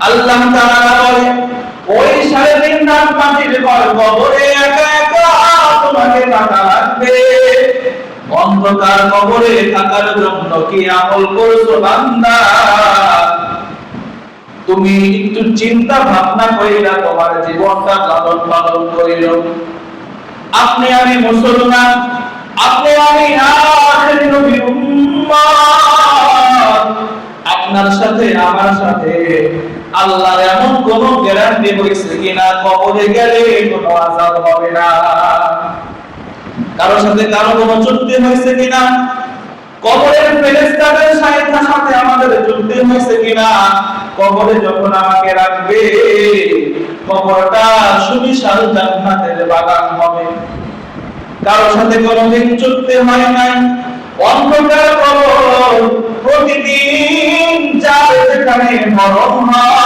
আল্লাহ তাআলা বলে ওই 3.5 রাত মাটির পর কবরে একা একা তোমাকে থাকা লাগবে। অন্ধকার কবরে থাকার জন্য কি আমল করছো বান্দা? তুমি একটু চিন্তা ভাবনা কইরা তোমার জীবনটা লালন পালন কইরো। আপনি আমি মুসলমান, আপনি আমি আখির নবীর উম্মত। আপনার সাথে আমার সাথে আল্লাহর এমন কোন গ্যারান্টি হইছে কিনা কবরে গেলে কোনো আযাব হবে না? কারোর সাথে কারো কোনো চুক্তি হইছে কিনা? কবরের ফেরেশতাদের সাথে আমাদের চুক্তি হইছে কিনা? কবরে যখন আমাকে রাখবে, কবরটা সুবিশাল জান্নাতের বাগান হবে। কারোর সাথে কোনোদিন চুক্তি হয় নাই। অন্ধকার কবর, প্রতিদিন যাবে সেখানে মরণ হয়।